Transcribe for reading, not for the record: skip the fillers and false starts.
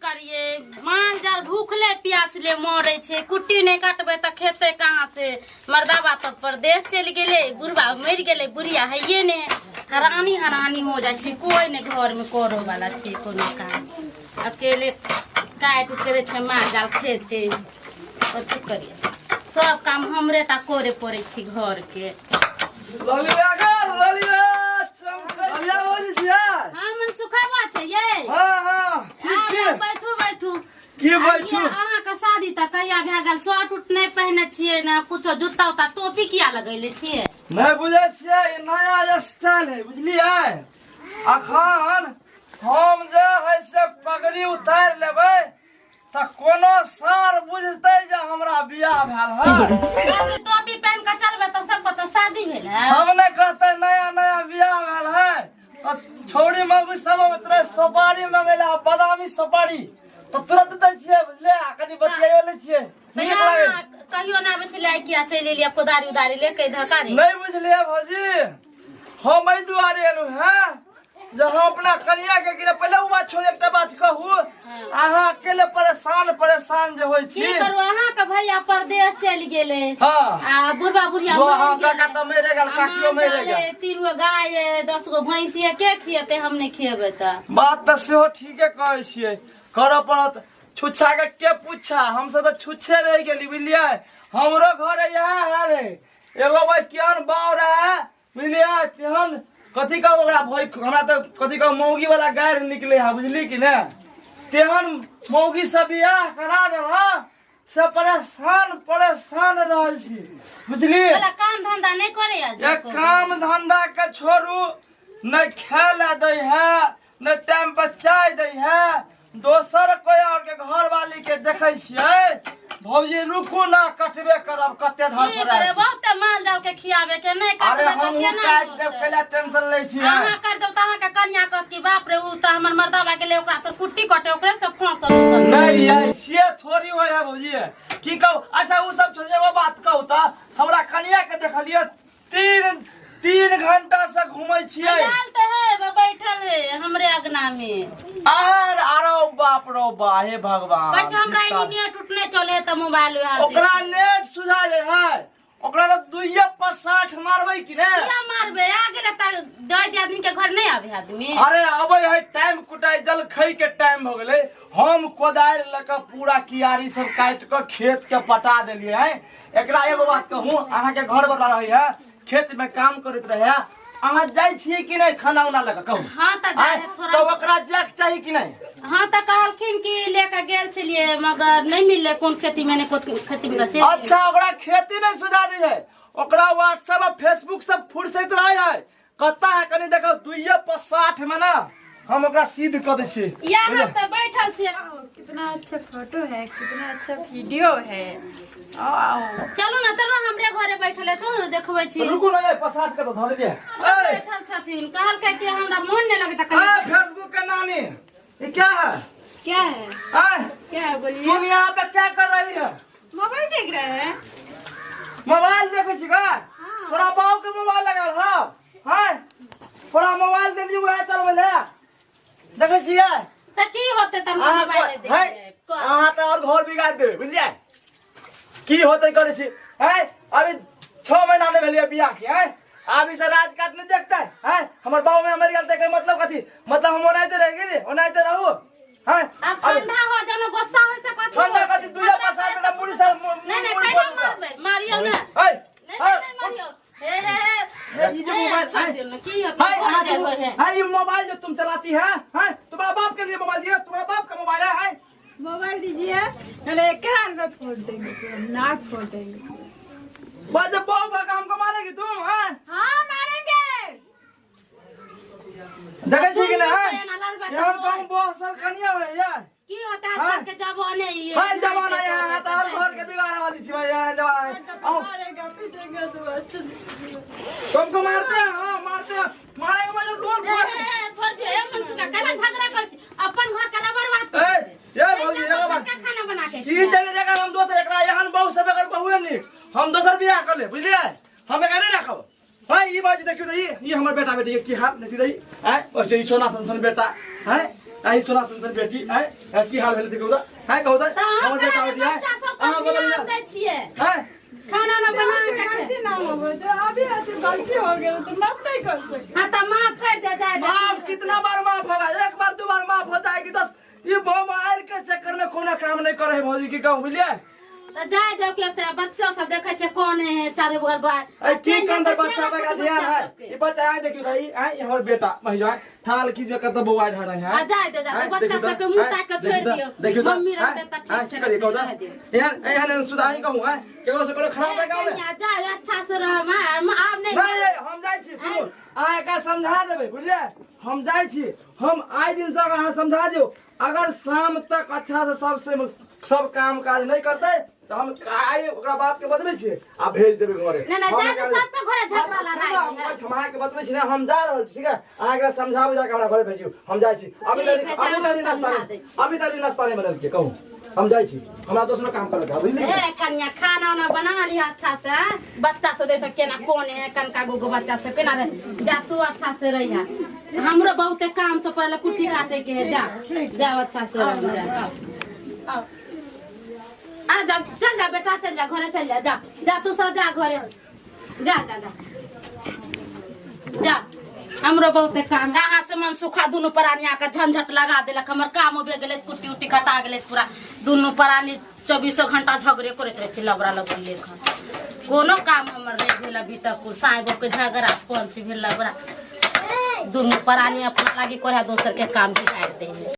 करिए माल जाल भूखले प्यासले मरे छे कुट्टी नहीं काटबे त खेते कहाँ से मर्दाबा तो परदेश चल गेले बुढ़वा मर गेले बुढ़िया है ने हरानी हो जाए छे कोई ने घर में करो वाला छे कोनो काम अकेले काट उठ करे छे माल जाल खेते कथु करिए सब काम हमरे टा करे पड़े छी घर के ललिया बोली छिया हां मन सुखावा छे ये हां ठीक छे बैठू की बैठू अहाँ का शादी त कहिया भए गेल शर्ट उट नहीं पहने छिए ना कुछो जूता उता टोपी किया लगैले छिए नहीं बुझे छिए ई नया स्टाइल है बुझलिए अखन हम जे है से पगड़ी उतार लेबै त कोनो सार बुझतै जे हमरा बियाह भेल है टोपी पहन के चलबे त सबको त शादी भेल है हम ने कहते नया बियाह भेल है त छोड़ी मगु सब उतरे सुपारी मंगेला बादामी सुपारी तो तुरंत दै छिए बुझले कनी बतियायो ले छिए नीक लागे कहियो ना बचले किया चले लिया कोदारी उदारी लेके इधर का नहीं बुझलिए भौजी हम एहि दुआरे एलु हैं जो हम अपना कन्या के गिरे पहले वो बात छोड़ एकटा बात कहू अहाँ अकेले परेशान जे होई छी की करू अहाँ के भैया परदेश चल गेले हां आ बुढ़वा बुढ़िया हां काका त मेरे गेल काकियो मेरे गेल 3 गो गाय 10 गो भैंसी के खियते हम नहीं खियबे त बात त सेहो ठीके कहै छियै कर पड़त छुच्छा के पूछा हम सब तो छुच्छे रह गेली बुझलिए हमरो घर यहाँ है रे एगो भाई केहन बाव रहे बुझलिए तेहन कथी का ओकरा भई हमरा तो कथी का मौगी वाला गाय निकले है बुझली कि ने तेहन मौगी से बियाह करा देला से परेशान रहल छी बुझली वाला काम धंधा नहीं करे ये काम धंधा के छोड़ू न खेला दे है न टाइम पर चाय दे है दोसर कोई और के घर वाली के देखे छिए भौजी रुकू ना कटबे करब कते धर पर अरे बहुत माल जाल के खियाबे के नहीं अरे काटबे हम त केना काट देब केला टेंशन ले छी अहाँ कर दो त अहाँ के कन्या कहत कि बाप रे उ त हमर मर्दाबा गेले ओकरा से कुट्टी कटे ओकरे से फांसल नहीं यार से थोड़ी होय है भौजी की कहू अच्छा उ सब छोड़िए वो बात कहू त हमरा कन्या के देखलिए 3 घंटा से घूमै छिए लाल त है बैठल है हमरे अगना में आरो बाप रो बा हे भगवान कछ हमरा ई नेट उठने चले त मोबाइल उहा ओकरा नेट सुझा जे है ओकरा तो दुइये पर 60 मारबै कि ने क्या मारबे आ गेले त दई आदमी के घर नहीं आबे आदमी अरे अबे है टाइम कुटाई जल खई के टाइम हो गेले हम कोदार लक पूरा कियारी सब काट के खेत के पटा देलिए है एकरा एगो बात कहूं अहाँ के घर बता रही है खेत में काम करत रहे अहाँ जाय छिए कि नहीं खाना उना लगा कहू हां त जाए थोड़ा तो ओकरा जैक चाहिए कि नहीं हां त कहलखिन कि लेके गेल छलिए मगर नहीं मिलले कोन खेती में ने कोन खेती में चल अच्छा ओकरा खेती नहीं सुझा दी है ओकरा व्हाट्सएप और फेसबुक सब फुर्सत रहे है कत्ता है कनी देखो 2 पर 60 में ना हम ओकरा सीध क दै छी यहाँ त बैठल छी कितना अच्छा फोटो है कितना अच्छा वीडियो है आओ चलो हमरे घरे बैठल है चलो देखबै छी रुकू ना ये पसाट के तो धर दे बैठल छथिन कहल के कि हमरा मन नहीं लगता ए फेसबुक के नानी ये क्या है क्या है बोलिए तुम यहाँ पे क्या कर रही है मोबाइल देख रहे हैं मोबाइल देखे छी का थोड़ा बाव के मोबाइल लगा हां थोड़ा मोबाइल दे दी वह चलबे ले देखे छिए त की होते त मोबाइल दे अहाँ तो और घर बिगाड़ देबे बुझलिए की होते करे छी है अभी 6 महीना ने भेलिए बियाह के है अभी से राजकाट नहीं देखता है हमर बाव में हमर गेल त मतलब कथी मतलब हम ओनाइते रह गेली ओनाइते रहू है अब ठंडा हो जानो गुस्सा हो से कथी ठंडा कथी दुनिया पसार बेटा पूरी सब नहीं कैला मारबे मारियो ना है नहीं मारियो हे ये जो मोबाइल है की होते है ये मोबाइल जो तुम चलाती है तुम्हारा बाप के लिए मोबाइल दिया तुम्हारा बाप का मोबाइल है मोबाइल दीजिए पहले कान में फोड़ देंगे तो नाक फोड़ देंगे बस बाप का हमको मारेगी तुम हाँ मारेंगे देखे छी कि नहीं हम कम बहुत सर कनिया है यार की होता है आज के जमाने ये हाय जमाना है तो घर के बिगाड़ने वाली छी भाई यहाँ जमाना मारेगा पीटेंगे तो तुमको मारते हैं मारेंगे मुझे लोन छोड़ दियो मन सुका कला झगड़ा करती अपन घर कला बर्बाद कर ये भौजी एगो बात खाना बना के की चले जाकर हम दोसर एकरा यहाँ बहु सब अगर बहुए नहीं हम दोसर बियाह कर ले बुझलिए हम एकरा नहीं रखब हां ई बात देखियो तो ये हमर बेटा बेटी की हाथ देखि दई हैं और जे सोना संसन बेटा हैं आई सुना सुन बेटी है की हाल भेल से कहू है कहू तो हम हमर बेटा बेटी है बच्चा सब अहाँ बोलल ध्यान दै छियै है खाना ना बना के खाए गलती ना हो तो अभी ऐसे गलती हो गई तो माफ नहीं कर सकते। हाँ तो माफ कर दे जाए माफ कितना बार माफ होगा एक बार दो बार माफ होता है कि 10 ये मोबाइल के चक्कर में कोनो काम नहीं करे है भौजी की कहूं बुझलिए तो जाए जाओ के बच्चों सब देखे छे कौन है चारों बगल बाय ए की कंदर बच्चा पे का ध्यान है ये बच्चा है देखियो भाई है हमर बेटा महिला थाल खींच में कत बौआ ढा रहे हैं आ जाए दो जाके बच्चा सब के मुंह ताक के छोड़ दियो मम्मी रहते त ठीक से करिए कहू एहन एहन सुधारी कहूं है केकरो से कोनो खराब है गांव में जाए अच्छा से रह आब नहीं नहीं हम जाय छी सुनो आय का समझा देबे बुझलिए हम जाय छी हम आइ दिन से अहाँ समझा दियो अगर शाम तक अच्छा से सब काम काज नहीं करते तो हम काई ओकरा बाप के बतबै छी आ भेज देबे घरे ना जाए तो सब पे घरे झगड़ा लड़ाई है हम अहाँ के बतबै छी हम जा रहल छी ठीक है अहाँ एकरा समझाबू जाके हमरा घरे भेजियो हम जाय छी अभी तक नाश्ता नहीं बनल के कहूं हम जाय छी हमरा दोसरो काम करे का बुझलिए ए कन्या खाना ना बना लिया अच्छा से बच्चा से दे तो केना कौन है कनका गो बच्चा से केना रे जा तू अच्छा से रहिया हमरो बहुते काम से पहले कुट्टी काटे के है जा अच्छा से रह जा आ जा चल जा बेटा चल जा घरे चल जा तू सब जा घरे जा हमरो बहुते काम कहाँ से मन सुखा दोनों प्राणी आके झंझट लगा देलक हमर काम हो गेले कुट्टी उट्टी कटा गेले पूरा दोनों प्राणी 24 घंटा झगड़े करैत रहे छै लबड़ा लगल लेखन कोनो काम हमर नहीं भेल अभी तक साइबो के झगड़ा पंच भेल लबड़ा दोनों प्राणी अपना लागी करे दोसर के काम बिगाड़ दे